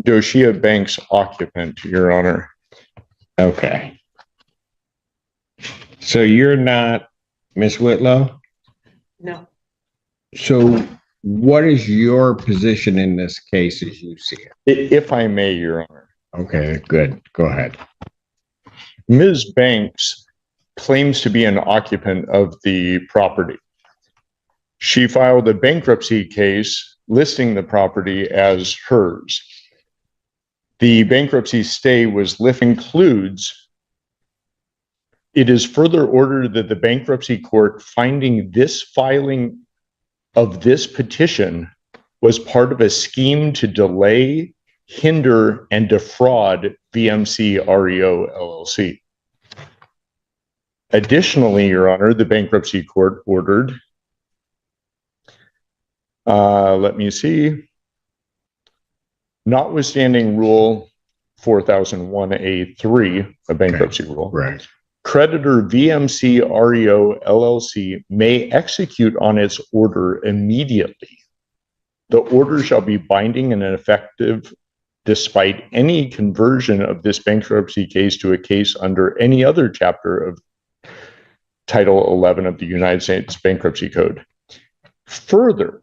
Doshia Bank's occupant, Your Honor. Okay. So you're not Miss Whitlow? No. So what is your position in this case as you see it? If I may, Your Honor. Okay, good. Go ahead. Ms. Banks claims to be an occupant of the property. She filed a bankruptcy case listing the property as hers. The bankruptcy stay was includes. It is further ordered that the bankruptcy court finding this filing of this petition was part of a scheme to delay, hinder, and defraud VMC REO LLC. Additionally, Your Honor, the bankruptcy court ordered, let me see, notwithstanding Rule 4001A3, a bankruptcy rule, Right. creditor VMC REO LLC may execute on its order immediately. The order shall be binding and effective despite any conversion of this bankruptcy case to a case under any other chapter of Title 11 of the United States Bankruptcy Code. Further,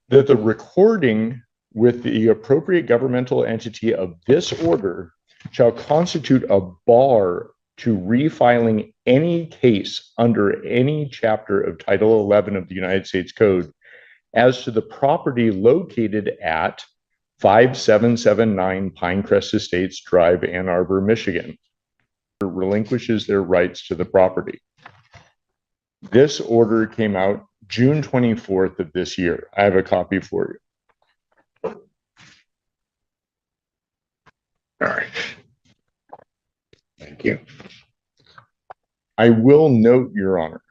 that the recording with the appropriate governmental entity of this order shall constitute a bar to refiling any case under any chapter of Title 11 of the United States Code as to the property located at 5779 Pinecrest Estates Drive, Ann Arbor, Michigan, relinquishes their rights to the property. This order came out June 24th of this year. I have a copy for you. All right. Thank you. I will note, Your Honor,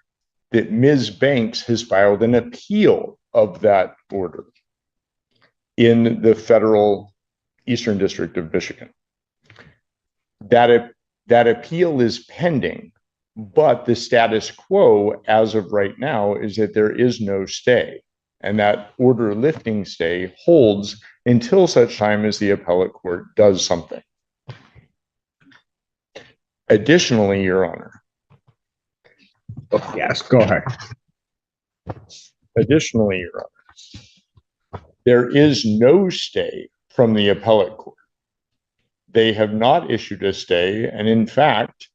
that Ms. Banks has filed an appeal of that order in the federal Eastern District of Michigan. That appeal is pending, but the status quo as of right now is that there is no stay, and that order lifting stay holds until such time as the appellate court does something. Additionally, Your Honor. Yes, go ahead. Additionally, Your Honor, there is no stay from the appellate court. They have not issued a stay, and in fact,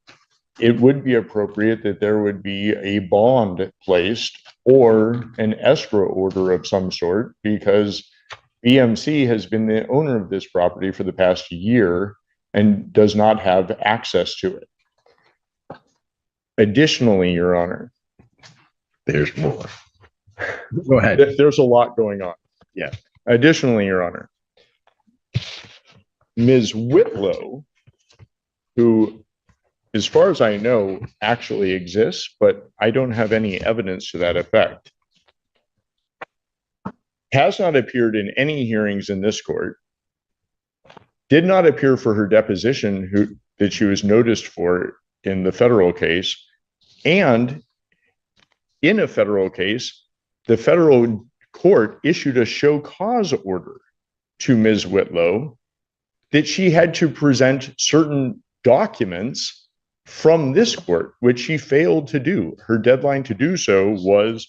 it would be appropriate that there would be a bond placed or an escrow order of some sort, because BMC has been the owner of this property for the past year and does not have access to it. Additionally, Your Honor, there's more. Go ahead. There's a lot going on. Yeah. Additionally, Your Honor, Ms. Whitlow, who, as far as I know, actually exists, but I don't have any evidence to that effect, has not appeared in any hearings in this court, did not appear for her deposition that she was noticed for in the federal case, and in a federal case, the federal court issued a show cause order to Ms. Whitlow that she had to present certain documents from this court, which she failed to do. Her deadline to do so was,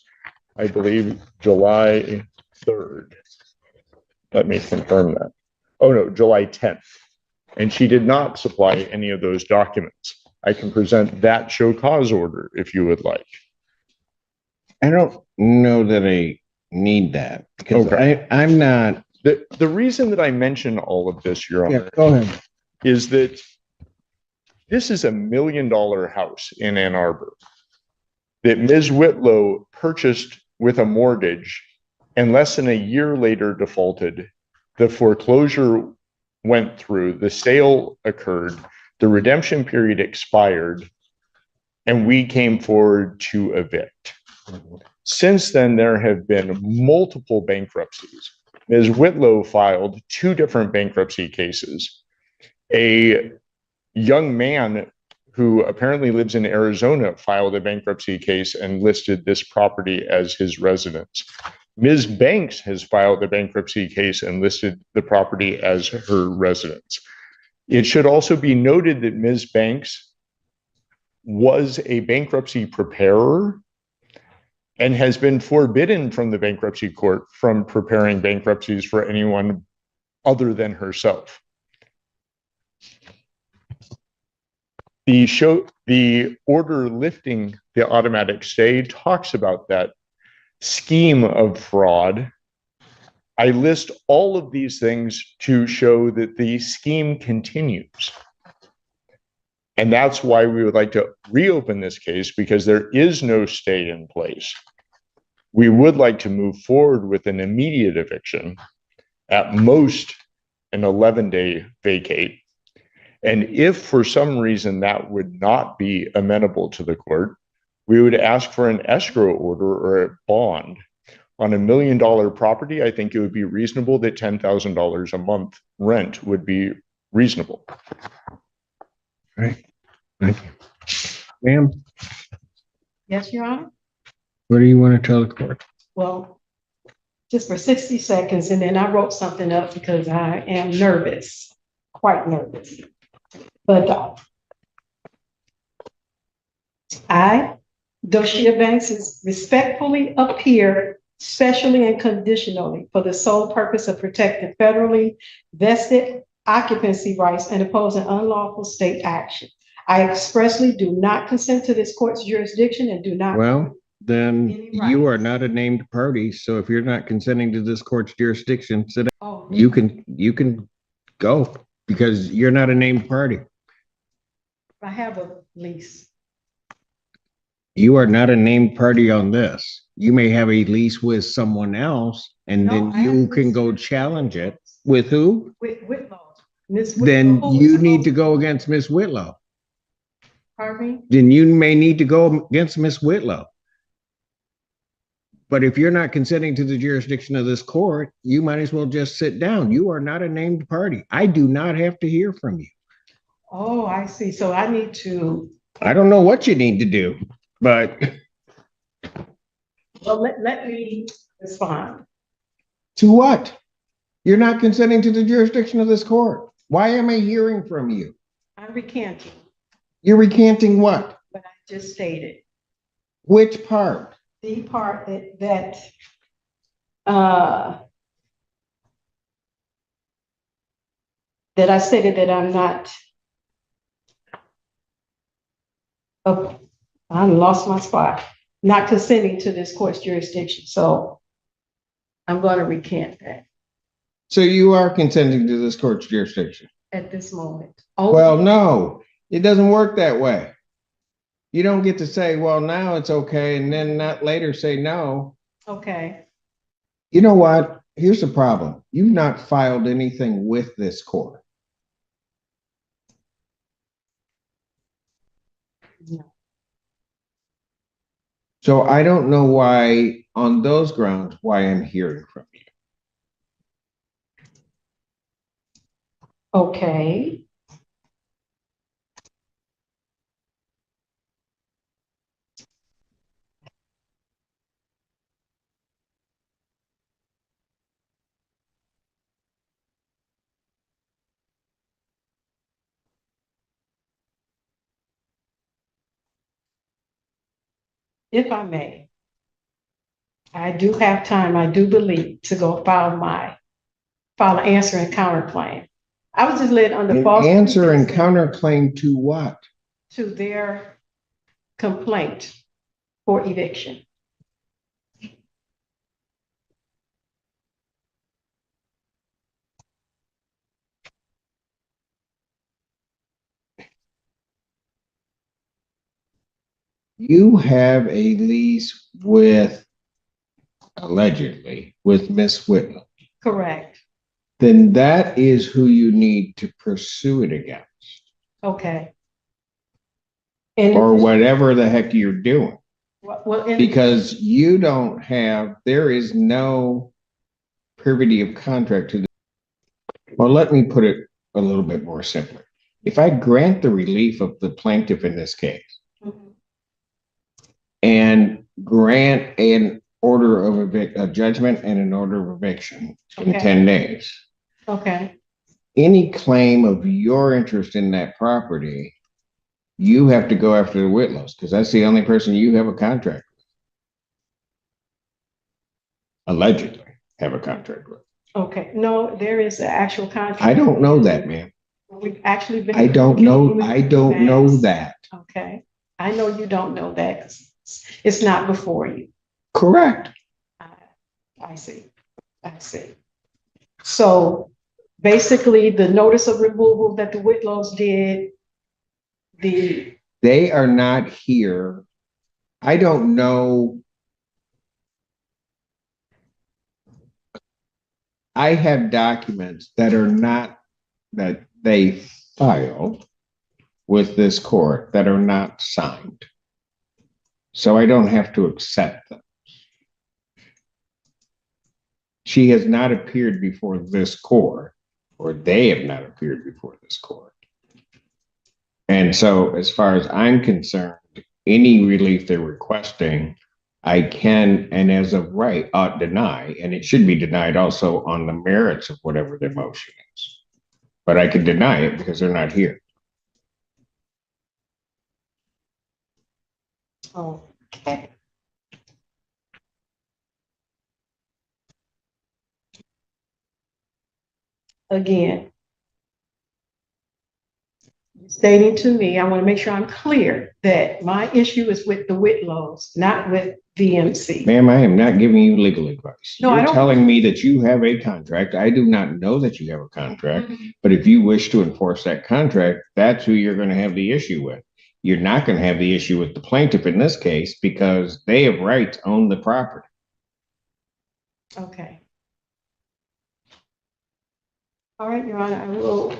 I believe, July 3rd. Let me confirm that. Oh no, July 10th. And she did not supply any of those documents. I can present that show cause order if you would like. I don't know that I need that, because Okay. I'm not. The reason that I mention all of this, Your Honor, Go ahead. is that this is $1 million house in Ann Arbor that Ms. Whitlow purchased with a mortgage and less than a year later defaulted. The foreclosure went through, the sale occurred, the redemption period expired, and we came forward to evict. Since then, there have been multiple bankruptcies. Ms. Whitlow filed 2 different bankruptcy cases. A young man who apparently lives in Arizona filed a bankruptcy case and listed this property as his residence. Ms. Banks has filed a bankruptcy case and listed the property as her residence. It should also be noted that Ms. Banks was a bankruptcy preparer and has been forbidden from the bankruptcy court from preparing bankruptcies for anyone other than herself. The order lifting the automatic stay talks about that scheme of fraud. I list all of these things to show that the scheme continues. And that's why we would like to reopen this case, because there is no stay in place. We would like to move forward with an immediate eviction, at most an 11-day vacate. And if for some reason that would not be amenable to the court, we would ask for an escrow order or a bond. On $1 million property, I think it would be reasonable that $10,000 a month rent would be reasonable. Right. Thank you. Ma'am, Yes, Your Honor. what do you want to tell the court? Well, just for 60 seconds, and then I wrote something up because I am nervous, quite nervous. But I, Doshia Banks, is respectfully appear, specially and conditionally, for the sole purpose of protecting federally vested occupancy rights and opposing unlawful state action. I expressly do not consent to this court's jurisdiction and do not. Well, then Any rights. you are not a named party. So if you're not consenting to this court's jurisdiction, sit down. Oh, You can go because you're not a named party. I have a lease. You are not a named party on this. You may have a lease with someone else, and No, then I have you a can lease go with- challenge it. With who? With Whitlow. Miss Then Whitlow, who you is need to supposed- go against Miss Whitlow. Pardon me? Then you may need to go against Miss Whitlow. But if you're not consenting to the jurisdiction of this court, you might as well just sit down. You are not a named party. I do not have to hear from you. Oh, I see. So I need to, I don't know what you need to do, but well, let me respond. to what? You're not consenting to the jurisdiction of this court. Why am I hearing from you? I'm recanting You're recanting what? what I just stated. Which part? The part that I stated that I'm not, oh, I lost my spot, not consenting to this court's jurisdiction. So I'm going to recant that So you are consenting to this court's jurisdiction? at this moment. Well, no, it doesn't work that way. You don't get to say, well, now it's okay, and then not later say no. Okay. You know what? Here's the problem. You've not filed anything with this court. No. So I don't know why, on those grounds, why I'm hearing from you. Okay. If I may, I do have time, I do believe, to go file an answer and counterclaim. I was just led under An false answer and pretenses counterclaim to what? to their complaint for eviction. You have a lease with, allegedly, with Miss Whitlow. Correct. Then that is who you need to pursue it against, Okay. And or whatever the heck you're doing. well, Because you don't have, there is no privity of contract to the. Well, let me put it a little bit more simply. If I grant the relief of the plaintiff in this case Mhm. and grant an order of a judgment and an order of eviction in Okay. 10 days. Okay, Any claim of your interest in that property, you have to go after the Whitlows because that's the only person you have a contract with. Allegedly have a contract with. okay. No, there is an actual contract. I don't know that, ma'am. We've actually been. I don't know communicating that. Okay, I know you don't know that 'cause it's not before you. Correct. I see, I see. So basically, the notice of removal that the Whitlows did, They are not here. I don't know. I have documents that are not, that they filed with this court that are not signed. So I don't have to accept them. She has not appeared before this court, or they have not appeared before this court. And so as far as I'm concerned, any relief they're requesting, I can, and as of right, ought deny, and it should be denied also on the merits of whatever their motion is. But I can deny it because they're not here. okay. Again, stating to me, I want to make sure I'm clear that my issue is with the Whitlows, not with VMC. Ma'am, I am not giving you legal advice. No, I You're don't- telling me that you have a contract. I do not know that you have a contract, Mm-hmm. but if you wish to enforce that contract, that's who you're going to have the issue with. You're not going to have the issue with the plaintiff in this case because they have right to own the property. Okay. All right, Your Honor, I will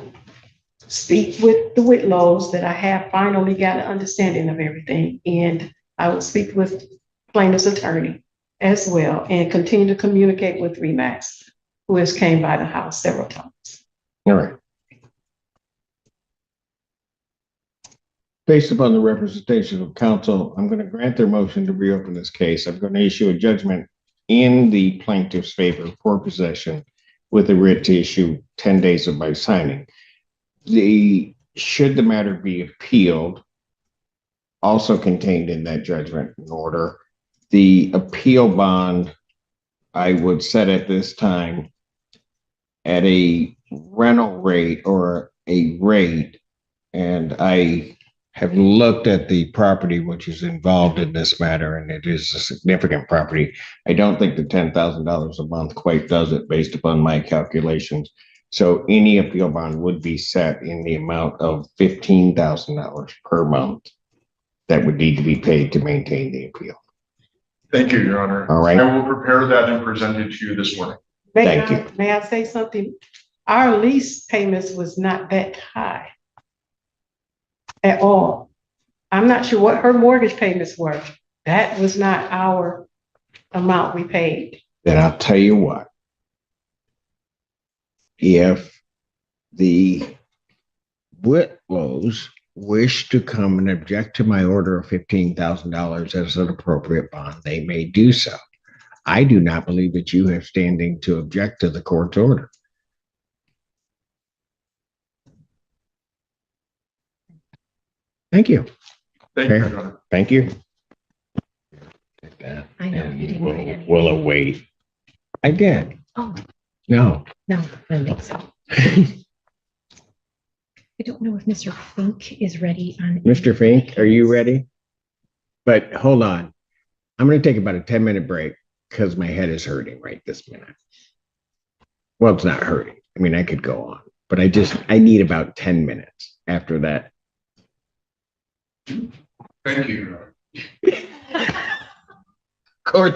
speak with the Whitlows that I have finally got an understanding of everything. And I will speak with plaintiff's attorney as well and continue to communicate with Remax, who has came by the house several times. All right. Based upon the representation of counsel, I'm going to grant their motion to reopen this case. I'm going to issue a judgment in the plaintiff's favor for possession with a writ to issue 10 days of my signing. Should the matter be appealed, also contained in that judgment and order, the appeal bond I would set at this time at a rental rate or a rate, and I have looked at the property which is involved in this matter, and it is a significant property. I don't think the $10,000 a month quite does it based upon my calculations. So any appeal bond would be set in the amount of $15,000 per month that would need to be paid to maintain the appeal. Thank you, Your Honor. All right. I will prepare that and present it to you this morning. Thank you. May I say something? Our lease payments was not that high at all. I'm not sure what her mortgage payments were. That was not our amount we paid. Then I'll tell you what. If the Whitlows wish to come and object to my order of $15,000 as an appropriate bond, they may do so. I do not believe that you have standing to object to the court's order. Thank you. Thank you, Your Honor. Thank you. I know, you didn't write any. We'll await. I did. Oh, No. no, I don't think so. I don't know if Mr. Fink is ready on. Mr. Fink, are you ready? But hold on. I'm going to take about a 10-minute break because my head is hurting right this minute. Well, it's not hurting. I mean, I could go on, but I need about 10 minutes after that. Thank you, Your Honor. Court